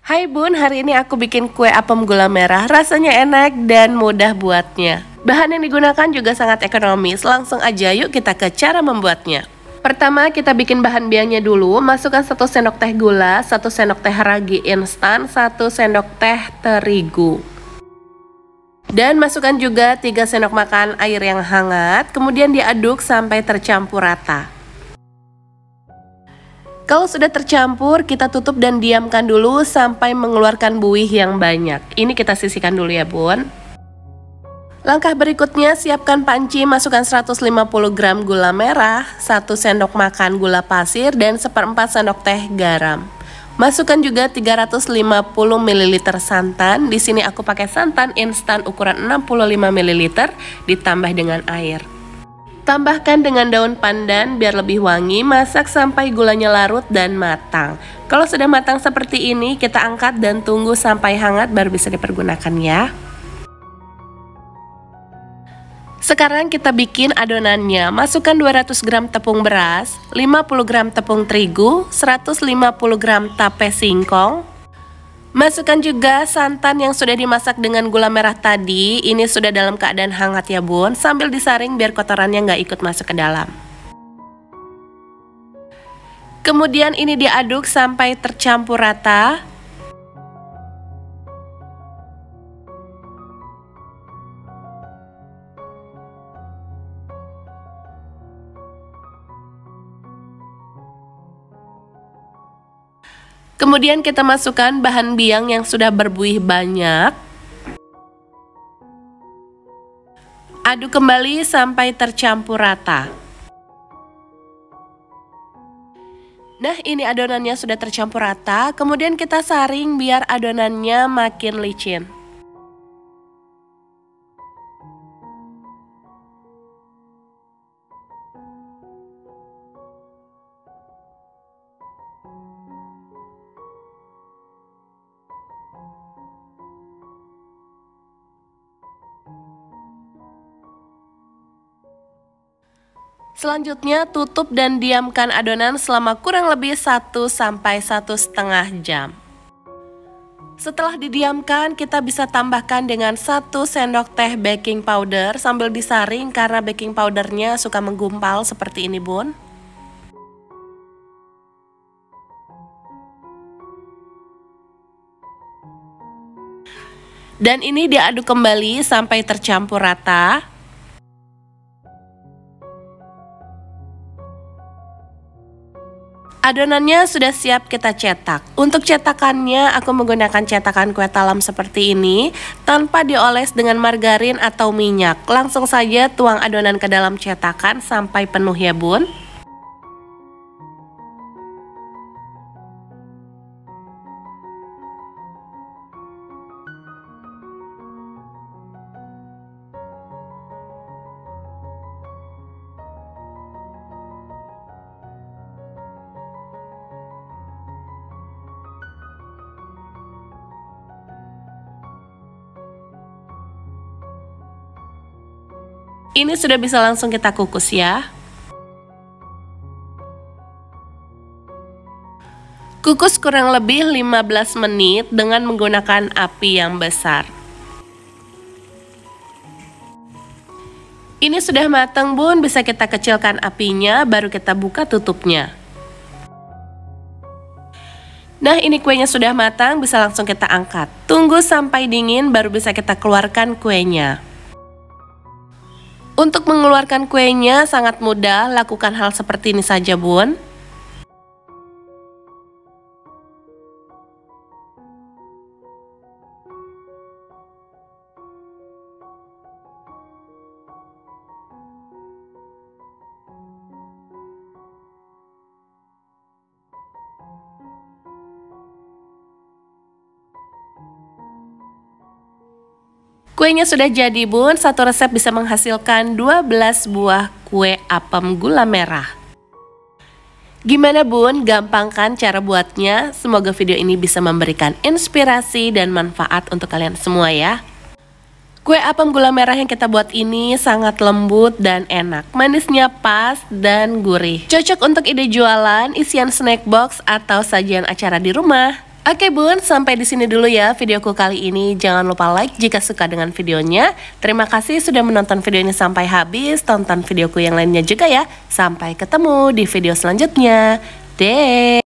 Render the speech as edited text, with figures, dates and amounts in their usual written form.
Hai Bun, hari ini aku bikin kue apem gula merah. Rasanya enak dan mudah buatnya. Bahan yang digunakan juga sangat ekonomis. Langsung aja yuk kita ke cara membuatnya. Pertama kita bikin bahan biangnya dulu. Masukkan 1 sendok teh gula, 1 sendok teh ragi instan, 1 sendok teh terigu. Dan masukkan juga 3 sendok makan air yang hangat. Kemudian diaduk sampai tercampur rata. Kalau sudah tercampur, kita tutup dan diamkan dulu sampai mengeluarkan buih yang banyak. Ini kita sisihkan dulu ya Bun. Langkah berikutnya, siapkan panci, masukkan 150 gram gula merah, 1 sendok makan gula pasir, dan 1/4 sendok teh garam. Masukkan juga 350 ml santan. Di sini aku pakai santan instan ukuran 65 ml ditambah dengan air. Tambahkan dengan daun pandan biar lebih wangi, masak sampai gulanya larut dan matang. Kalau sudah matang seperti ini, kita angkat dan tunggu sampai hangat baru bisa dipergunakan ya. Sekarang kita bikin adonannya. Masukkan 200 gram tepung beras, 50 gram tepung terigu, 150 gram tape singkong. Masukkan juga santan yang sudah dimasak dengan gula merah tadi. Ini sudah dalam keadaan hangat ya Bun. Sambil disaring biar kotorannya nggak ikut masuk ke dalam. Kemudian ini diaduk sampai tercampur rata. Kemudian kita masukkan bahan biang yang sudah berbuih banyak. Aduk kembali sampai tercampur rata. Nah, ini adonannya sudah tercampur rata. Kemudian kita saring biar adonannya makin licin. Selanjutnya tutup dan diamkan adonan selama kurang lebih 1 sampai 1,5 jam. Setelah didiamkan, kita bisa tambahkan dengan 1 sendok teh baking powder sambil disaring karena baking powdernya suka menggumpal seperti ini Bun. Dan ini diaduk kembali sampai tercampur rata. Adonannya sudah siap kita cetak. Untuk cetakannya aku menggunakan cetakan kue talam seperti ini tanpa dioles dengan margarin atau minyak. Langsung saja tuang adonan ke dalam cetakan sampai penuh ya Bun. Ini sudah bisa langsung kita kukus ya. Kukus kurang lebih 15 menit dengan menggunakan api yang besar. Ini sudah matang Bun, bisa kita kecilkan apinya, baru kita buka tutupnya. Nah, ini kuenya sudah matang, bisa langsung kita angkat. Tunggu sampai dingin baru bisa kita keluarkan kuenya. Untuk mengeluarkan kuenya sangat mudah, lakukan hal seperti ini saja Bun. Kuenya sudah jadi Bun, satu resep bisa menghasilkan 12 buah kue apem gula merah. Gimana Bun, gampang kan cara buatnya? Semoga video ini bisa memberikan inspirasi dan manfaat untuk kalian semua ya. Kue apem gula merah yang kita buat ini sangat lembut dan enak, manisnya pas dan gurih. Cocok untuk ide jualan, isian snack box, atau sajian acara di rumah. Oke bun, sampai di sini dulu ya videoku kali ini. Jangan lupa like jika suka dengan videonya. Terima kasih sudah menonton video ini sampai habis. Tonton videoku yang lainnya juga ya. Sampai ketemu di video selanjutnya. Deh.